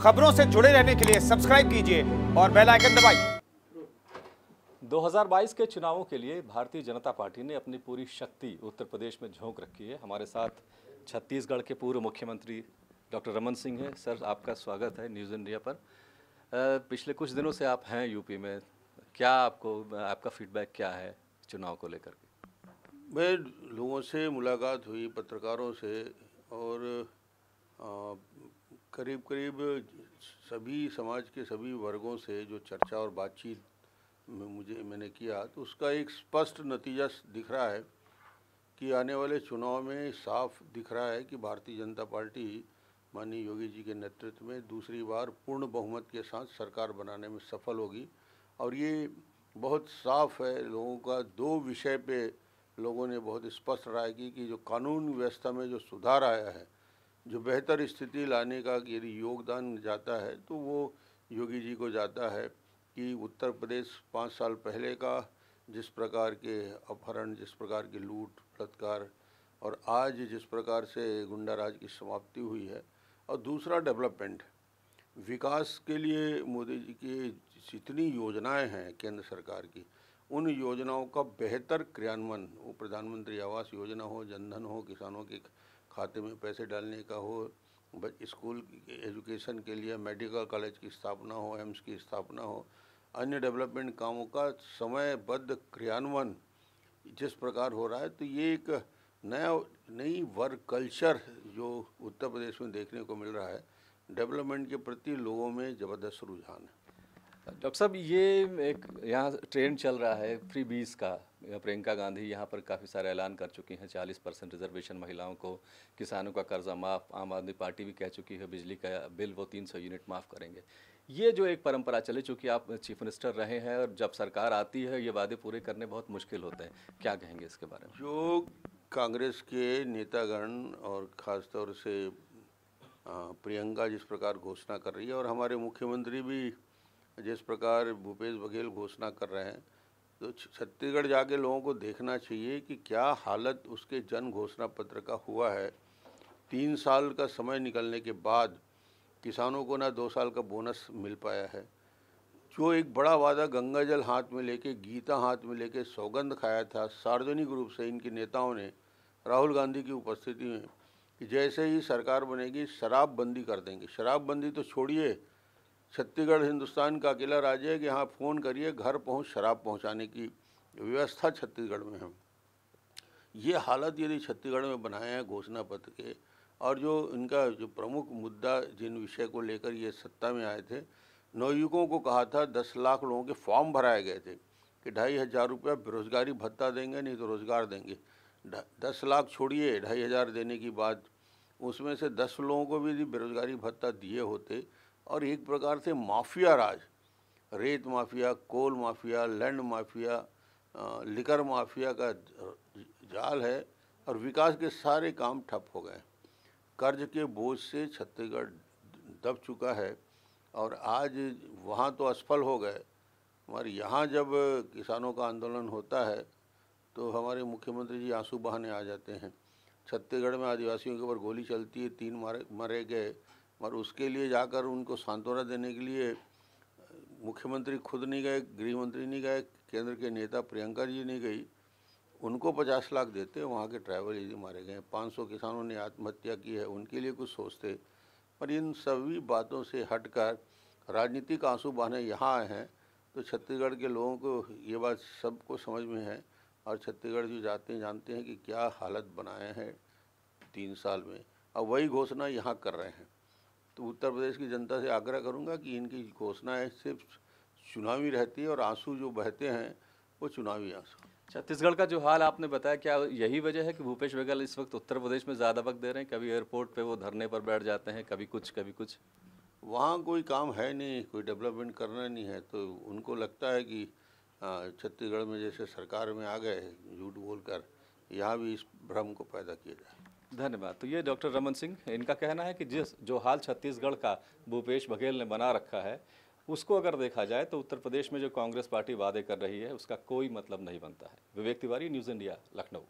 खबरों से जुड़े रहने के लिए सब्सक्राइब कीजिए और बेल आइकन दबाइए। 2022 के चुनावों के लिए भारतीय जनता पार्टी ने अपनी पूरी शक्ति उत्तर प्रदेश में झोंक रखी है। हमारे साथ छत्तीसगढ़ के पूर्व मुख्यमंत्री डॉक्टर रमन सिंह हैं। सर, आपका स्वागत है न्यूज़ इंडिया पर। पिछले कुछ दिनों से आप हैं यूपी में, क्या आपका फीडबैक क्या है चुनाव को लेकर के? मैं लोगों से मुलाकात हुई, पत्रकारों से, और करीब करीब सभी समाज के सभी वर्गों से जो चर्चा और बातचीत मैंने किया, तो उसका एक स्पष्ट नतीजा दिख रहा है कि आने वाले चुनाव में साफ दिख रहा है कि भारतीय जनता पार्टी माननीय योगी जी के नेतृत्व में दूसरी बार पूर्ण बहुमत के साथ सरकार बनाने में सफल होगी। और ये बहुत साफ है, लोगों का दो विषय पे लोगों ने बहुत स्पष्ट राय की कि जो कानून व्यवस्था में जो सुधार आया है, जो बेहतर स्थिति लाने का यदि योगदान जाता है तो वो योगी जी को जाता है। कि उत्तर प्रदेश 5 साल पहले का जिस प्रकार के अपहरण, जिस प्रकार की लूट बलात्कार, और आज जिस प्रकार से गुंडा राज की समाप्ति हुई है, और दूसरा डेवलपमेंट, विकास के लिए मोदी जी की जितनी योजनाएं हैं केंद्र सरकार की, उन योजनाओं का बेहतर क्रियान्वयन, वो प्रधानमंत्री आवास योजना हो, जनधन हो, किसानों के खाते में पैसे डालने का हो, स्कूल एजुकेशन के लिए मेडिकल कॉलेज की स्थापना हो, एम्स की स्थापना हो, अन्य डेवलपमेंट कामों का समयबद्ध क्रियान्वयन जिस प्रकार हो रहा है, तो ये एक नई वर्क कल्चर जो उत्तर प्रदेश में देखने को मिल रहा है। डेवलपमेंट के प्रति लोगों में ज़बरदस्त रुझान है। डॉक्टर साहब, ये एक यहाँ ट्रेंड चल रहा है फ्री बीस का। प्रियंका गांधी यहाँ पर काफ़ी सारे ऐलान कर चुकी हैं, 40% रिजर्वेशन महिलाओं को, किसानों का कर्जा माफ़। आम आदमी पार्टी भी कह चुकी है बिजली का बिल वो 300 यूनिट माफ़ करेंगे। ये जो एक परंपरा चले, चूँकि आप चीफ मिनिस्टर रहे हैं और जब सरकार आती है ये वादे पूरे करने बहुत मुश्किल होते हैं, क्या कहेंगे इसके बारे में? जो कांग्रेस के नेतागण और ख़ासतौर से प्रियंका जिस प्रकार घोषणा कर रही है, और हमारे मुख्यमंत्री भी जिस प्रकार भूपेश बघेल घोषणा कर रहे हैं, तो छत्तीसगढ़ जाके लोगों को देखना चाहिए कि क्या हालत उसके जन घोषणा पत्र का हुआ है। 3 साल का समय निकलने के बाद किसानों को ना 2 साल का बोनस मिल पाया है। जो एक बड़ा वादा गंगा जल हाथ में लेके, गीता हाथ में लेके सौगंध खाया था सार्वजनिक रूप से इनके नेताओं ने राहुल गांधी की उपस्थिति में, कि जैसे ही सरकार बनेगी शराबबंदी कर देंगे। शराबबंदी तो छोड़िए, छत्तीसगढ़ हिंदुस्तान का अकेला राज्य है कि यहाँ फ़ोन करिए, घर पहुँच शराब पहुँचाने की व्यवस्था छत्तीसगढ़ में है। ये हालत यदि छत्तीसगढ़ में बनाए हैं घोषणा पत्र के, और जो इनका जो प्रमुख मुद्दा जिन विषय को लेकर ये सत्ता में आए थे, नवयुवकों को कहा था 10 लाख लोगों के फॉर्म भराए गए थे कि 2,500 रुपया बेरोजगारी भत्ता देंगे, नहीं तो रोज़गार देंगे। 10 लाख छोड़िए, 2,500 देने की बात, उसमें से 10 लोगों को भी यदि बेरोजगारी भत्ता दिए होते, और एक प्रकार से माफिया राज, रेत mafia, coal mafia, land mafia, liquor mafia का जाल है, और विकास के सारे काम ठप हो गए। कर्ज के बोझ से छत्तीसगढ़ दब चुका है, और आज वहाँ तो असफल हो गए, हमारे यहाँ जब किसानों का आंदोलन होता है तो हमारे मुख्यमंत्री जी आंसू बहाने आ जाते हैं। छत्तीसगढ़ में आदिवासियों के ऊपर गोली चलती है, 3 मारे गए, और उसके लिए जाकर उनको सांत्वना देने के लिए मुख्यमंत्री खुद नहीं गए, गृह मंत्री नहीं गए, केंद्र के नेता प्रियंका जी नहीं गई, उनको 50 लाख देते, वहाँ के ट्राइबल यदि मारे गए। 500 किसानों ने आत्महत्या की है, उनके लिए कुछ सोचते। पर इन सभी बातों से हटकर राजनीतिक आंसू बहाने यहाँ आए हैं, तो छत्तीसगढ़ के लोगों को ये बात सबको समझ में है, और छत्तीसगढ़ जो जाते हैं जानते हैं कि क्या हालत बनाए हैं 3 साल में, और वही घोषणा यहाँ कर रहे हैं। तो उत्तर प्रदेश की जनता से आग्रह करूंगा कि इनकी घोषणाएं सिर्फ चुनावी रहती है, और आंसू जो बहते हैं वो चुनावी आंसू। छत्तीसगढ़ का जो हाल आपने बताया, क्या यही वजह है कि भूपेश बघेल इस वक्त उत्तर प्रदेश में ज़्यादा वक्त दे रहे हैं? कभी एयरपोर्ट पे वो धरने पर बैठ जाते हैं, कभी कुछ कभी कुछ। वहाँ कोई काम है नहीं, कोई डेवलपमेंट करना नहीं है, तो उनको लगता है कि छत्तीसगढ़ में जैसे सरकार में आ गए झूठ बोलकर, यहाँ भी इस भ्रम को पैदा किया जाए। धन्यवाद। तो ये डॉक्टर रमन सिंह, इनका कहना है कि जो हाल छत्तीसगढ़ का भूपेश बघेल ने बना रखा है, उसको अगर देखा जाए तो उत्तर प्रदेश में जो कांग्रेस पार्टी वादे कर रही है उसका कोई मतलब नहीं बनता है। Vivek Tiwari, news India, Lucknow.